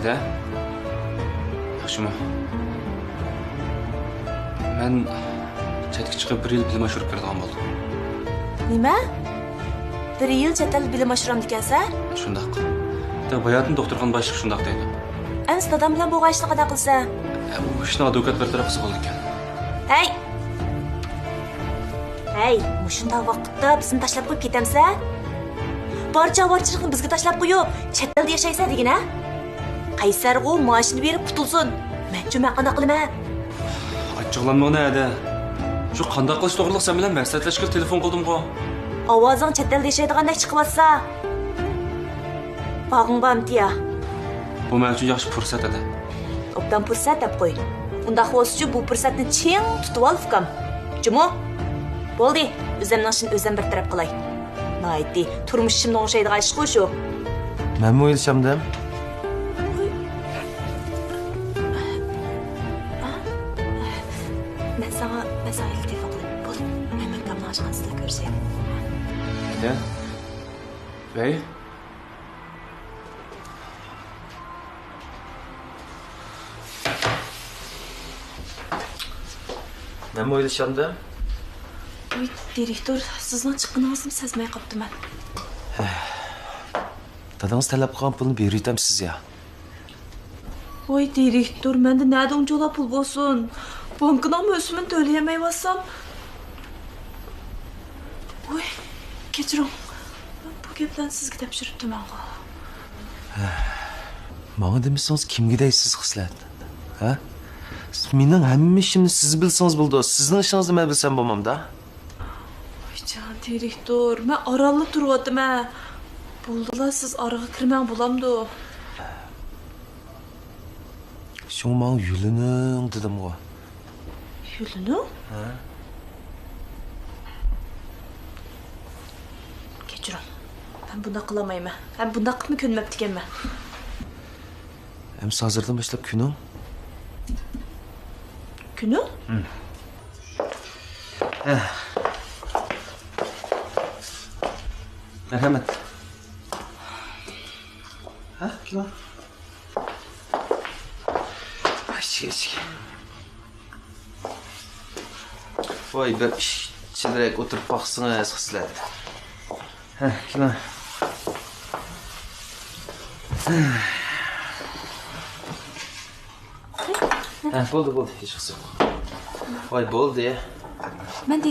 Mayda. Yaxshimi? Men chetga chiqib 1 yil bilim oshirib kelgan bo'ldim. Nima? 1 yil chet el bilim oshiram dekansan? Shundaq. Bayatın doktorxon boshliq shundaq deydi. Endi dadam bilan bu ishni qanday qilsa? Bu ishni advokat bir tarafı bo'ldi ekan. Hey! Hey, mushunda vaqtda bizni tashlab qo'yib ketamsa? Barcha avorchilikni bizga tashlab qo'yib, chet elda yashaysan degina? Qaysar u maoshini berib qutulsin. Men qanday qilaman? Achchiqlanma uni ada. Shu qanday qilish to'g'riliq sen bilan maslahatlashga telefon qildim-ku. Ovozing chet elda yashaydigandek chiqyapsa. Bağın bamtiya. Bu men uchun yaxshi fursat edi. Obdan fursat deb qo'y. Unda xo'schi bu fursatni cheng tutib ol fikam. Jumo? Bo'ldi. O'zimning ishini o'zim bir taraf qilay. Naydi, turmushimni o'xshaydigan ish qo'y shu. Men mi o'ylashamdim? Men sana telefon qilaman. Bo'l. Men maktabni ochgansiz ko'rsak. Ne? Bey? Men mi o'ylashamdim? Oy, direktor, sizning chiqqaningizni sezmay qopdiman. Dadangiz talab qilgan pulni berib yutamsiz ya. Oy, direktor, menda nada unchoq pul bo'lsin? Bankdan o'simini to'layolmayapsam. Oy, kechiring. Bu gaplarni sizga topshiribdiman. Menga demisangiz kimga deysiz xislat? Ha? Mening hamma ishimni siz bilsangiz bo'ldi. Sizning ishingizni men bilsam bo'lmamda. Jon direktor, men oralib turyapman. Bo'ldilar, siz oraga kirmang bo'lamdi. Shu men yo'lining dedim-ku. Yo'lini? Ha? Kechiring. Ben bunda qilmayman. Ben bunda qilib ko'nmabdi ekanman. Hem hozirdan boshlab kuning? Kuni? Merhamet. Ha, kim? Aşk. Vay bir işçilerek oturup baksana xislat. Ha, kim? Ha, bo'ldi, hech qilsa. Voy, bo'ldi. Ben de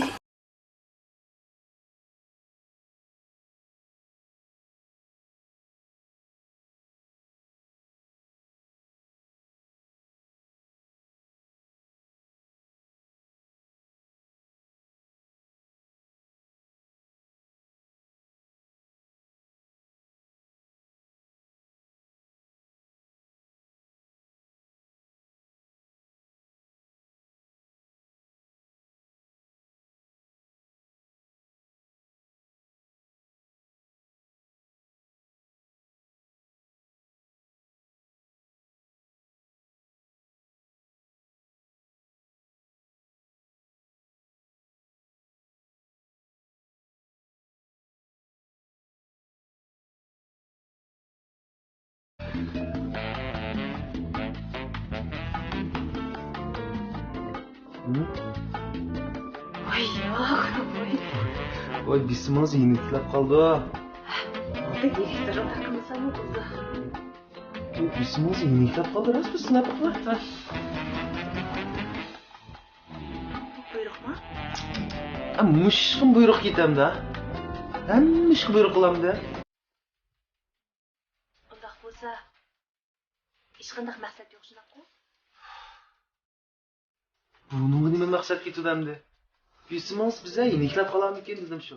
Ay yok. Voy, bisimiz yeniklab qoldi. Direktorum takımıza mı oldu? Bisimiz yeniklab qoldi, rost sinab qilib. Buyruq mu? Mushqim buyruq ketamda. Hamma ishga buyruq qilamda. Undaq bo'lsa, hech qanday maqsad yo'q shunaqa. Bunga nima maqsad ketudamdi? Bisimiz biza yeniklab qolarmikin dedim shu.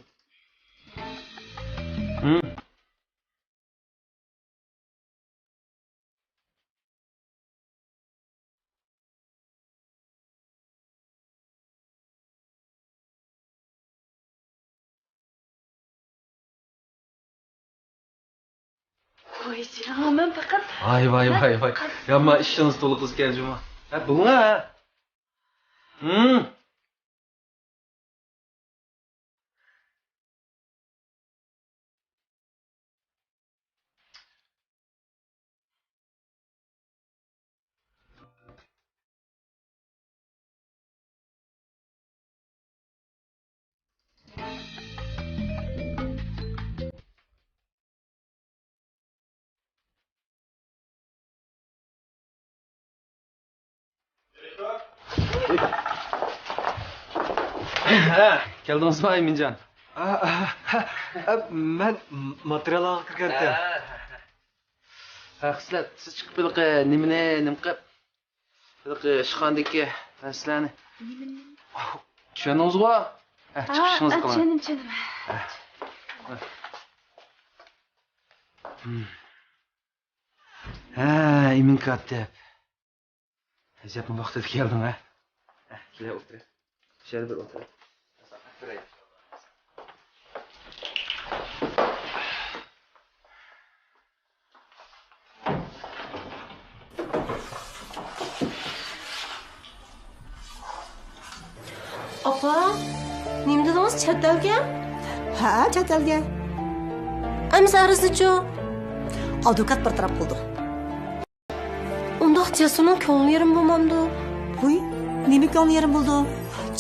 Voy canım, ben fakat... Vay. Yapma, işiniz dolu kız geleceğim ha. Ha, bunu ha. Ha, keldingizmi Ayminjon? Men material olib kirgandim. Sizlar siz chiqib biliqi nimani nim qilib biliqi ishxonadagi sizlarni tushundingizmi? Chiqishingizni qilaman. Canım. Ha, Emin kaptep. Ajab vaqtida kelding ha. Kela o'tir. Şöyle bir otur. Apa, nima dedingiz chet elga? Ha, chet elga. Amsa arızıcı. Advokat bir taraf qildi. Undaq Jasurning ko'ngli yerim bo'lmamdi. Qo'y, nima ko'ngli yerim bo'ldi?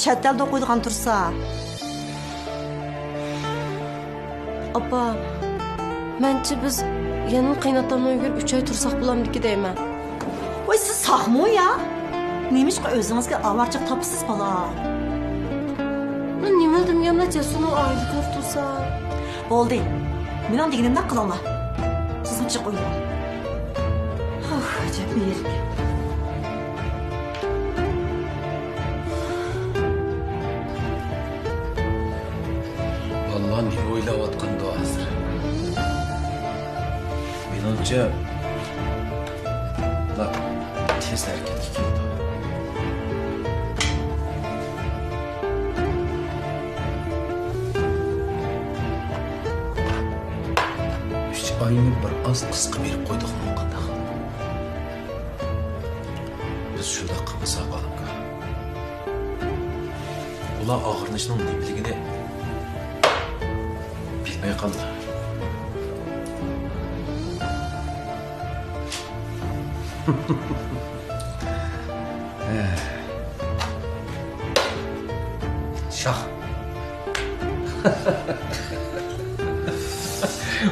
Chet elda qo'ydigan tursa. Apa, menchi biz yana qaynatamdan yurib 3 oy tursak bo'lamdiki deyman. Qo'y, siz saqmo ya? Nemishqa o'zingizga avarchiq topsiz bola? Men nima deganimda Jasurning oyli ko'p tursa. Bo'ldi. Mening deganimdan qilinglar. Sizni chiq qo'ying. Ajab yerga. Vallahi ne o'ylayotgandi hozir. Menimcha la tez harakatga keldi. Üç ayını bir az qisqa berib qo'ydik mu qandaq. Biz shunda qilmasak olimga. Ular og'irnishning nimaligini bilmay qoldi. Şah.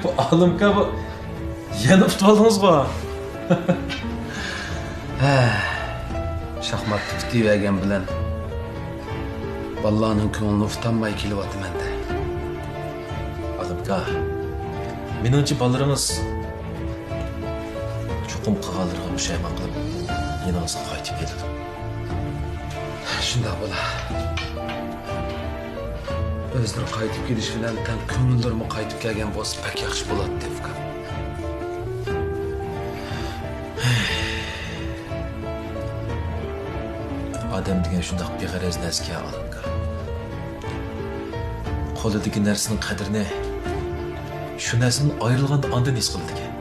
Bu olimga bu yana tutib oldingizmi? Şahmat tutivergan bilan Vallahining ko'ngli utanmay kelyapti menda. Olimga meningcha bolalarimiz chuqum qilganlarga pushaymon qilib yanangizga qaytib keladi. Shunday bo'la. O'zlari qaytib kelish bilan tan ko'ngillarimi qaytib kelgan bo'lsa pek yaxshi bo'ladi deb fikr. Odam degan shunday beg'araz narsa olimga. Qo'lidagi narsaning qadrini shu narsadan ayrilganda ondan his qiladi ekan.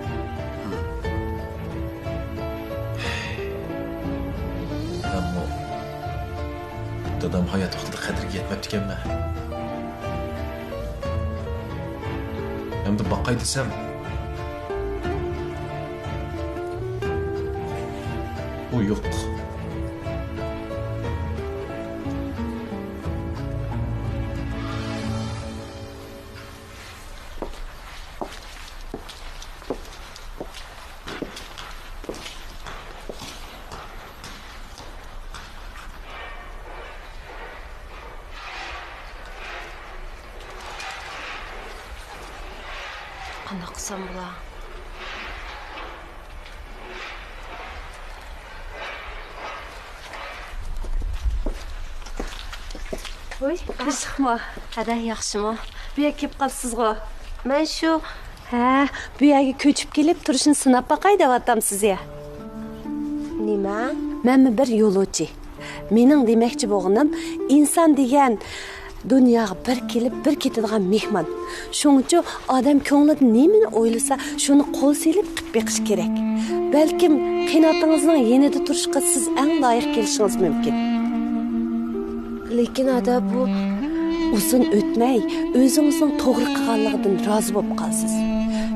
Ammo dadam hayot vaqtida qadriga yetmabdi ekanman. Endi boqay desam u yo'q. Qanday qilsam bo'lar? Voy, yaxshimi? Hada yaxshimi? Bu yerga kelib qolibsiz-ku. Men shu bu yerga ko'chib kelib turishni sinab boqay deyotam sizga. Nima? Men bir yo'lovchi. Mening demoqchi bo'lganim inson degan dunyoga bir kelib bir ketadigan mehmon. Shuning uchun odam ko'nglida nimani o'ylasa, shuni qo'l selib qilib beqish kerak. Balkim qiynotingizning yenida turishga siz eng loyiq kelishingiz mumkin. Lekin ada bu uzun o'tmay o'zingizning to'g'ri qilganligidan rozi bo'lib qolasiz.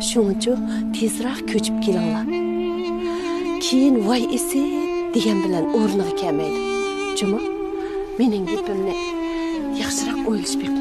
Shuning uchun tezroq ko'chib kelinglar. Keyin voy esi degan bilan o'rniga kelmaydi. Juma, mening gapimni yaxshiroq o'ylash kerak.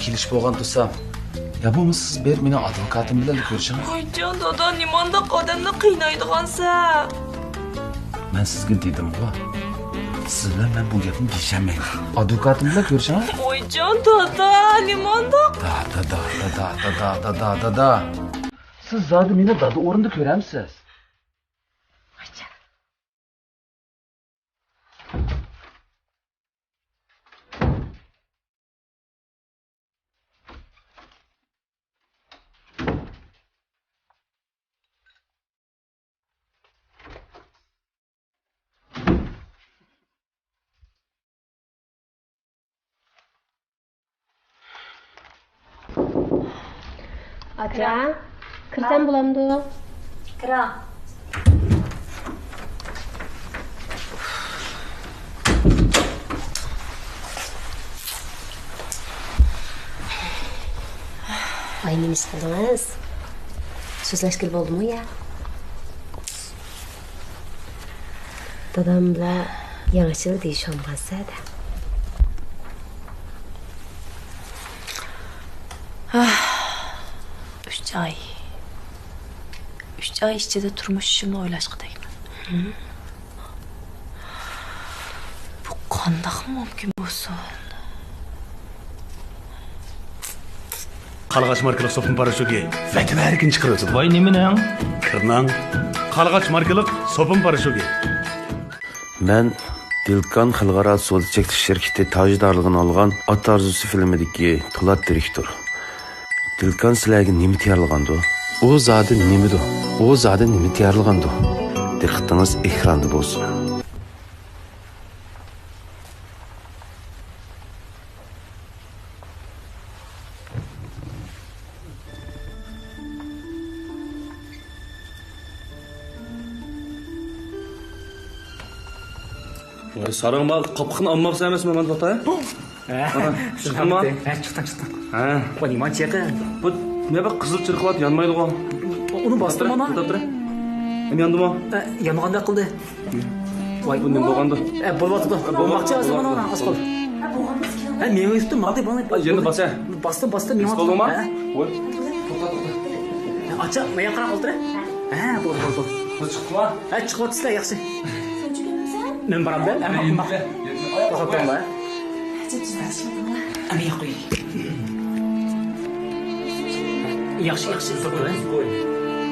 kelish bo'lgan tursam. Ya bo'lmasa siz berib meni advokatim bilan ko'rishing. Oyjon, dada, nimandaq odamni qiynaydigansan? Men sizga dedim-ku. Siz bilan men bu gapni deyishamayman. Advokatim bilan ko'rishing. Oyjon, dada, nimandaq? Da. Siz zodi meni dada o'rinda ko'ramsiz. Aka, kirsam bo'lamdi? Kira. Ay, nima ish qildingiz? So'zlashgil bo'ldimi ya? Dadam bilan yangichil deyisholmasdi. 3 ay ichida turmushimni o'ylashga tegman. Bu qandoq mumkin bo'lsin? Qalğaç markalık sopun paraşogi vətib erkin çıxırıcı. Voy nimaning? Kırnan. Qalğaç markalık sopun paraşogi. Men Dilkan Xalqaro Suvda cheksiz şirketi tajdorligini olgan Ot Arzusi filmidagi Po'lat direktor. Dilkan sizlarga nima tayyorlagandi? U zodi nimadi? U zodi nima tayyorlagandi? Diqqatingiz ekranda bo'lsin. Sarıng mal qopqini olmoqchi emasmi men tata? Chiqdingmi? Chiqdim. Ha. Bu nima chiqi? Bu nima bir qizil chirqiyot yonmaydi-ku. Uni bosdim mana. To'xtab. Ham yondimi? Yonganda qildi. Voy, Bu nima bo'lgandi? Bo'lyapti. Bo'lmoqchi emas mana asqol. Men o'ydim, maldi bana. Yerni bosa. Bosdim, men Qo'ldingmi? Voy. Acha, men qara qoldir. Ha, bo'ldi. Qiz chiqdimi? Ha, chiqyapsizlar, yaxshi. Men boramda, ama to'xtatma. Ama yo'q. Yaxshi,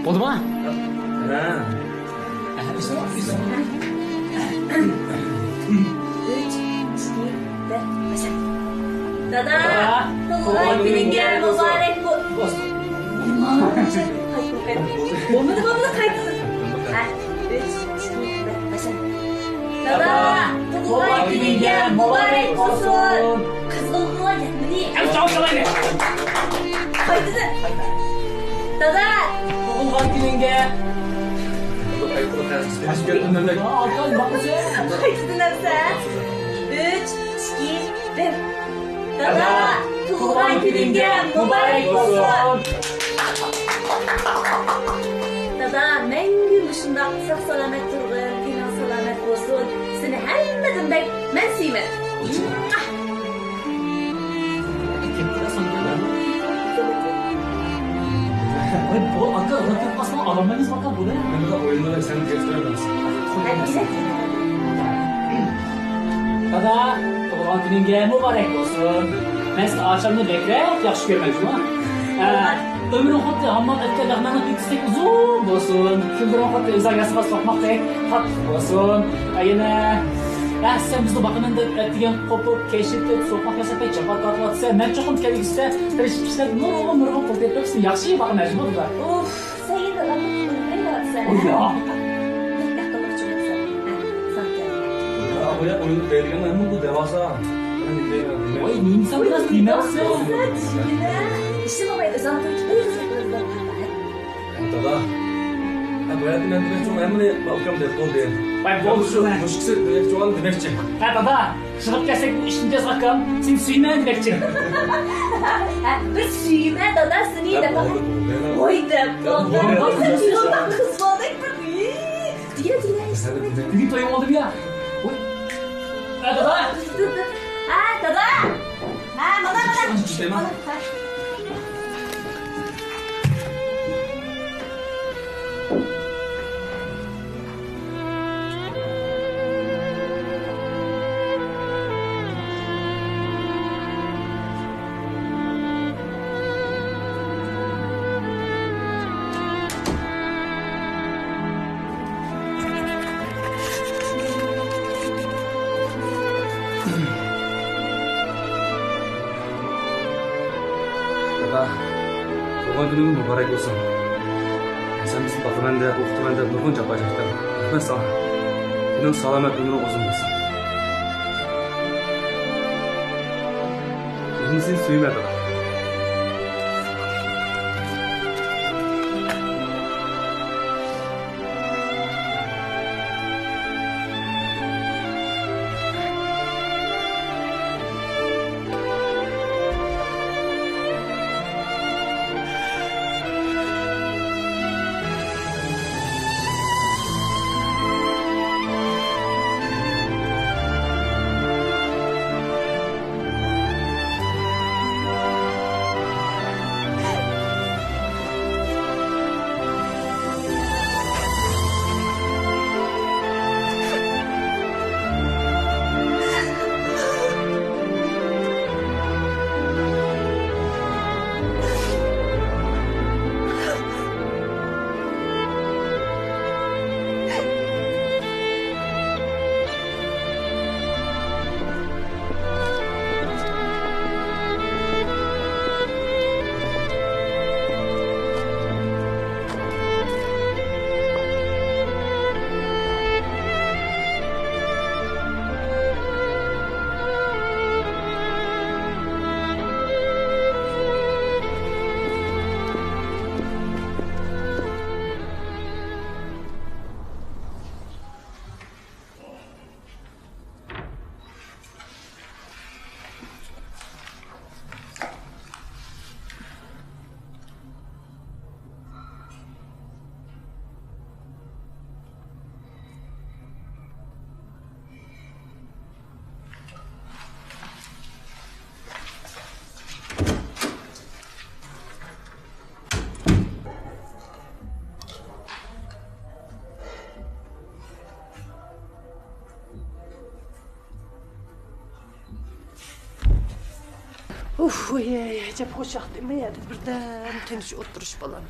bo'ldimi? Ha. Dada, tug'ilgan kuningga muborak bo'lsin. Bo'lmadi qaytdi. Ha, 3, 2, 1, bashar. Dada, tug'ilgan kuningga muborak bo'lsin. Qizg'ilqila yetmadi. Qaytdi. Dada, Tug'ilgan kuningga qaytdi narsa. 3, 2, 1. Dada, tug'ilgan kuningga muborak bo'lsin. Dada, mengu shundoq sog' salomat turg'in, tenang salomat bo'lsin. Seni hammadan men suyman. Bu aka unutup aslan alamayız bakalım bu ne? Nima o'yinlar seni keltiramiz. Dada, tug'ilgan kuningga muborak bo'lsin. Men sizni akşamda beklab yaxshi ko'rmoqchiman. Ömrün xuddi hamma o'tgan lag'mani tekstek uzun bo'lsin. Kunlar xuddi o'zingizga so'qmoqdek qattiq bo'lsin. Yana sen bizni baqaman deb degan qo'pib keshitib so'qmoq yasab chapat tortsa, men cho'qim kelgizsa, tirishib ishlab nurg'un qo'pib turibsiz. Yaxshi baqaman bo'ldi. Uf, sen de sen. Uyla. Ya oyunu belirgen ama bu devasa. Oy, insan biraz dinlersin. İşte babayı zaten Dada. Bu hayatı ben demek çok önemli. Bakıyorum da oldu yani. Ben bu şu. Muşkisi demek çok önemli demekçi. Ha dada, çıkıp gelsek bu işince sakın. Sen suyma demekçi. bir suyma dada seni de bak. Oy de bak. Kız olduk mu? Diye işte. Bugün toyum oldu bir ya. Oy. Ha dada. Ha dada. Mana. Dada, doğan günün mübarek olsun. Sen bizim bakımende, okutumende nurgun çapacaktın. Rahmet sana. Senin selamet ömrün uzun olsun. Benim seni suyum dada. Uf, acaba hoşak demeyedi birden teniş oturuş balam.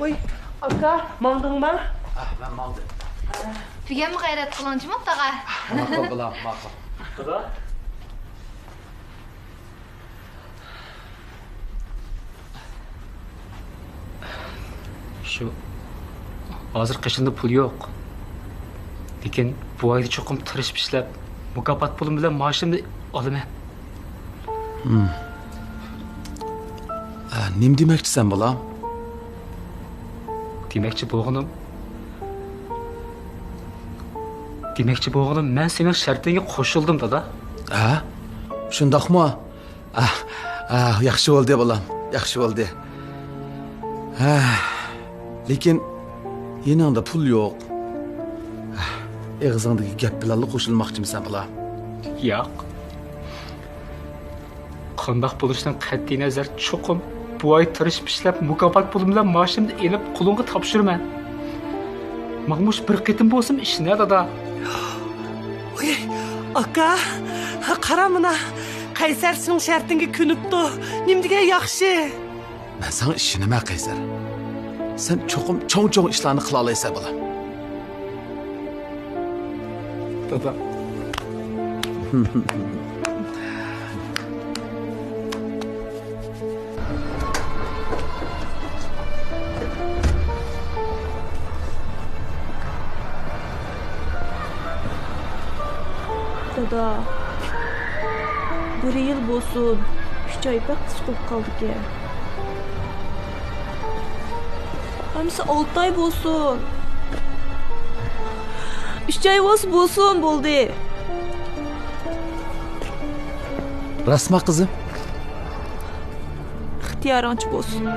Oy, aka, maldın mı? Ben maldım. Figen mi gayret kılıncı mı dağa? Makul bulam, makul. Dada. Şu hazır kışında pul yok. Lekin bu ayda çokum tırışıp işlep mukafat pulum bilen maaşımı alıma. Nim demekçisən balam? Demekçi boğulum, ben senin şartına koşuldum dada. Ha? Şundaqmı? Yaxşı oldu balam, yaxşı oldu. Lekin yanında pul yok. Ağzındaki gap bilanlı qoşulmaqçımısan balam? Yok. Qandaq buluşdan qat'iy nazar çoqum bu ay tırışıp işlep mukafat pulum bilen maaşımı elip kulunga tapşırman. Mahmuş bir qitim bolsun işine dada. Oy, aka, qaramına. Kaysar senin şartınga künüptü. Nimdige yaxşı. Ben sana işinime Qaysar. Sen çoğun işlerini qıla alaysan balam. Dada. Dada. Bir yıl bolsun. 3 ay bak sıkılıp kaldık ya. Hamısı 6 ay bolsun. 3 ay bolsun boldu. Rasma kızım. İhtiyarınç bolsun.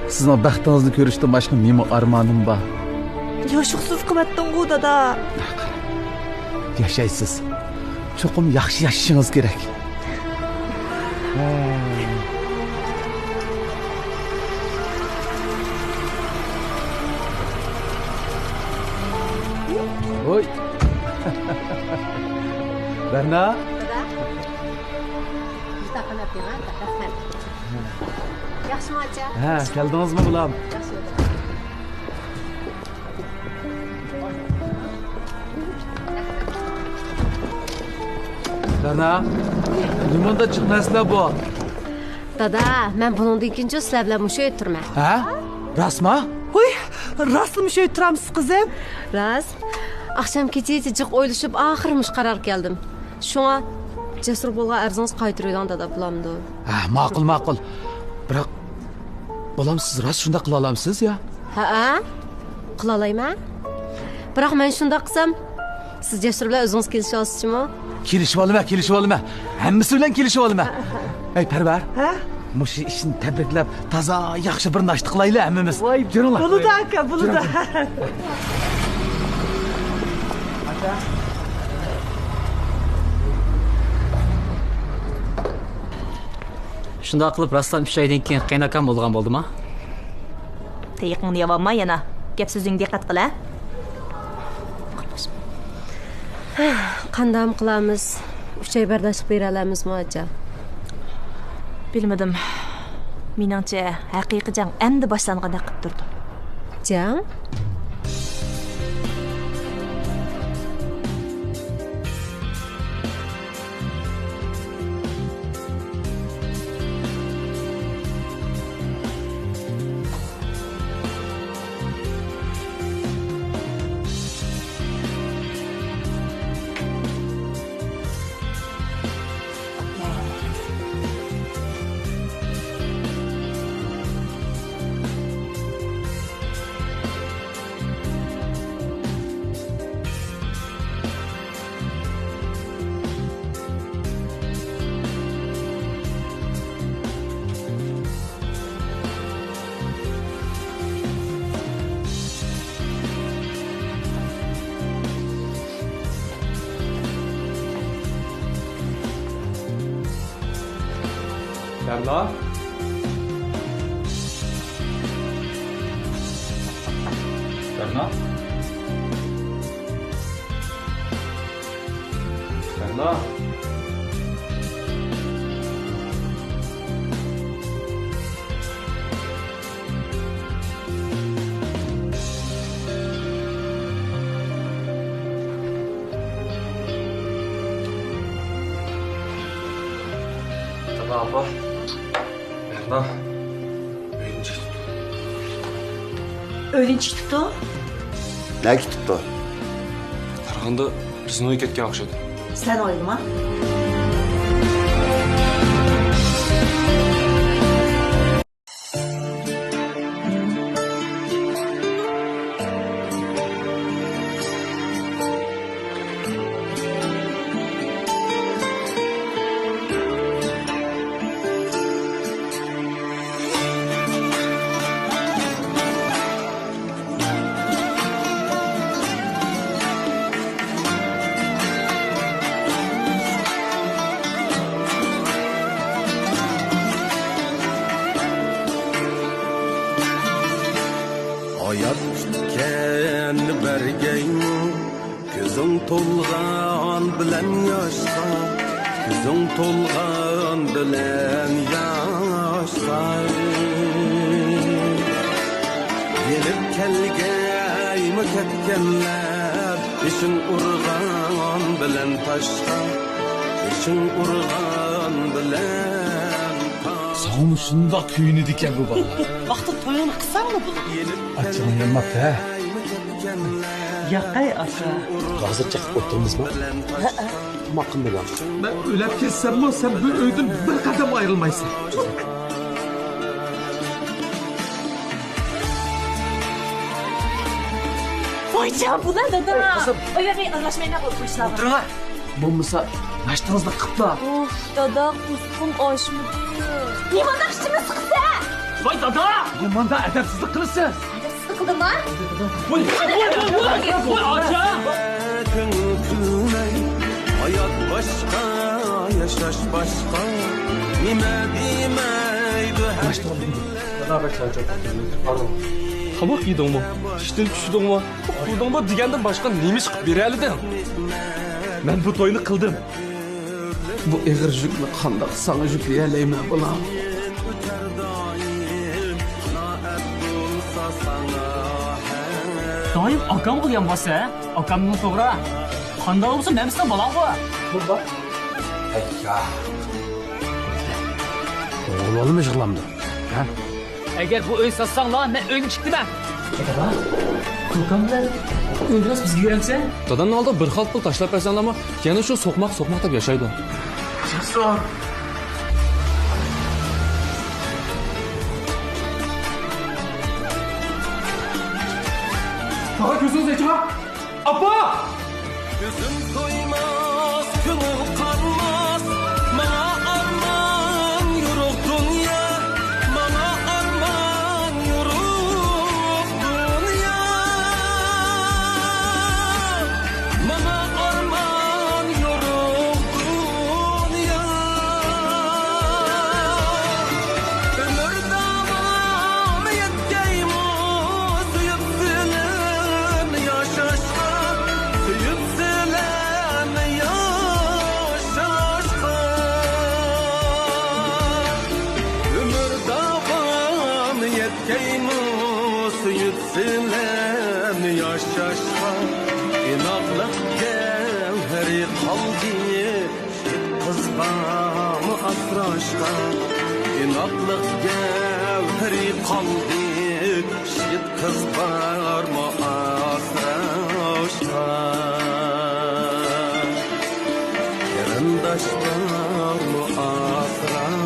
Sizin o baxtınızı görüşten başka neymi armanım var? Yaşıksız kımettin bu dada. yashaysiz. Cho'qim yaxshi yashashingiz kerak. Oy. Berna. Yaxshimi acha? Ha, keldingizmi bulam? Berna. Limanda chiqmaslar bu. Dada, men buningdan keyin sizlar bilan musha o'tirman. Ha? Rasma? Uy, rastlamış ötüramız kızım. Rast. Akşam kecha jiq o'ylashib oxirimish qaror keldim. Shunga jasur bo'lgan arzingiz qaytaraydan dada bulamdi. Ha, ma'qul. Biroq bolam siz rost shunda qila olamsiz ya? Ha, qila olayman. Biroq men shunda qilsam, siz jasur bilan o'zingiz kelisha olasizmi? Kelishib olma. Hammasi bilan kelishib olma. Ey Parvar. Ha? Mushi ishni tabriklab, toza yaxshi bir nashta qilaylik hammamiz. Vay, Jo'ringlar. bunu da aka, bunu da. Shunday qilib rostdan 3 oydan keyin qaynakam bo'lgan bo'ldimi? Teyiqingni yavanma yana. Gap so'zingga diqqat qil, ha? Qanday qilamiz? 3 oy bardashlik bera olamizmi acha? Bilmadim. Meningcha haqiqiy jang endi boshlangandek qilib turdi. Jang? Berna. Berna. Berna. Tamam abla. Berna. Öğrenci tuttu. Öğrenci tuttu. Ne tuttu? Qarag'anda bizni uy ketgan o'xshadi. Sen oylama. Hayat kendi bergeymi Gözüm tolgan bilen yaşta Gözüm tolgan bilen yaşta Gelip kelgeymi ketkenler İşin urgan bilen taşta İşin urgan bilen taşta Sağım şunda kuyunu diken bu bana. Vakti toyunu kısan mı bunu? Açığın yanmak ha. Yakay asa. Hazır çekip oturtunuz mu? Makın bilen. Ben ölüp kessem mi sen bu öydün bir kadem ayrılmaysın. Vay can bu ne dada? Öyle bir anlaşmayı ne koymuşlar? Oturun ha. Bulmasa naştınızda kıpla. Of dada kuskum aşmı. Liman aşçımı sıksa. Vay dada. Limanda edepsizlik kılırsınız. Sıkıldım lan. Vay. Acha! Kın kınay başka, yaşaş başka. Nime demeydi her Beraber çağıracak. Pardon. Kabak yedin mi? İşten düştün mü? Kurdun mu degenden başka neymiş berelidin? Ben bu toyunu kıldım. Bu eğer jükle kandak sana yükleyeleyim bulam. Dayım akam kılyan bası ha? Akamның toğra. Qanday olsa nemisinden balan bu. Burada. Ya. Oğlum mu yığılamdı? Ha? Eğer bu öy satsan lan ben öyünü çıktım ben. Dada, Kulkan bilen öy biraz bizge öğrense. Dadanın aldı bir halt pul taşlap versen ama yana şu sokmak da yaşaydı. Cesur. Daha gözünüz acaba? Abba! Gözüm doymaz, gönül kanmaz. Bana arman yürük dünya. Bana arman yürük dünya. Bana arman yürük dünya. Ömür davam yetkeyimiz yükselen yaşaşka. Yükselen yaşaşka. Ömür davam yetkeyimiz yükselen yaşaşka. İnaklık gevheri kaldı kızbamı asraşka. İnaklık gevheri kaldı şit kızbamı asraşka. Yandaş var mı asraşka.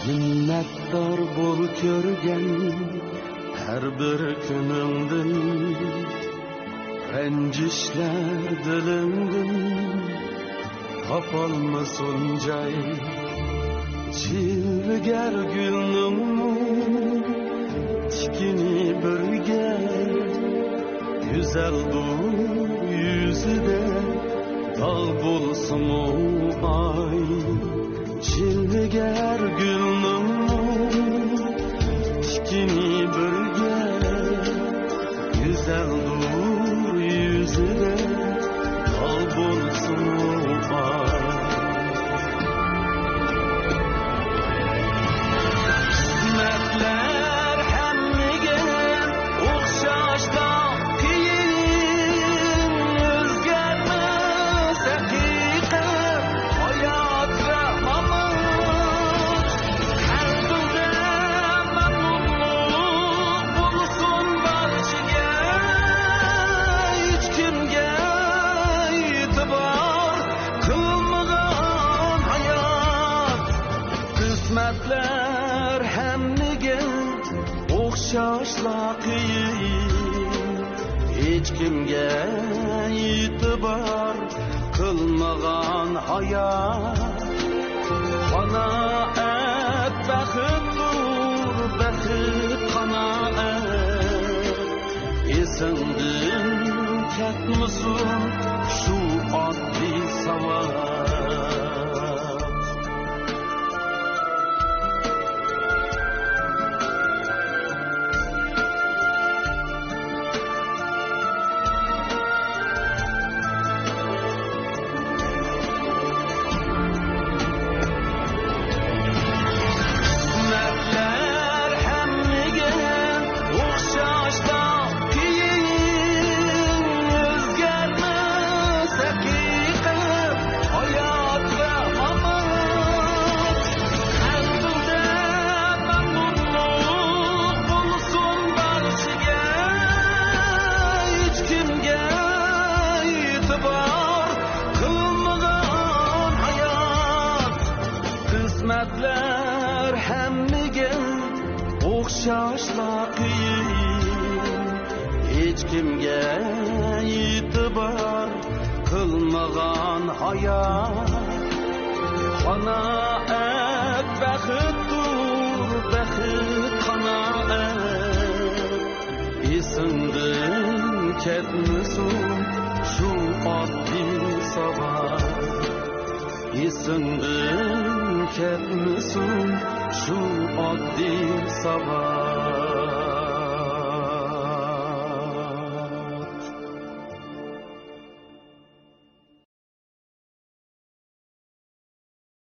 Minnettar bol körgen her bir günündün. Rencişler dilimdin kapalmasın cay. Çilger gülnün tikini birge. Güzel bu yüzüde dağ bulsun o ay. Çilger gülnün tikini birge. Güzel dur yüzüne dağ bulsun o ay. Kısmetler hemmige okşaşta kiyin. Özgermez hakikat hayat ve mamut. Her türlü memnunluk bulsun barışıga. Hiç kimge itibar kılmagan hayat. Kısmetler hemmige okşaşla qiyin. Hiç kimge itibar kılmagan hayat. Qanaat baxtdur, baxit qanaat. Esingdin ketmisin shu oddiy savat. Kısmetler hemmige okşaşta kiyin. Özgermez kimge itibar kılmagan hayat Kanaat baxittur baxit kanaat Esingden ketmesin şu oddiy sabah Esingden ketmesin şu oddiy sabah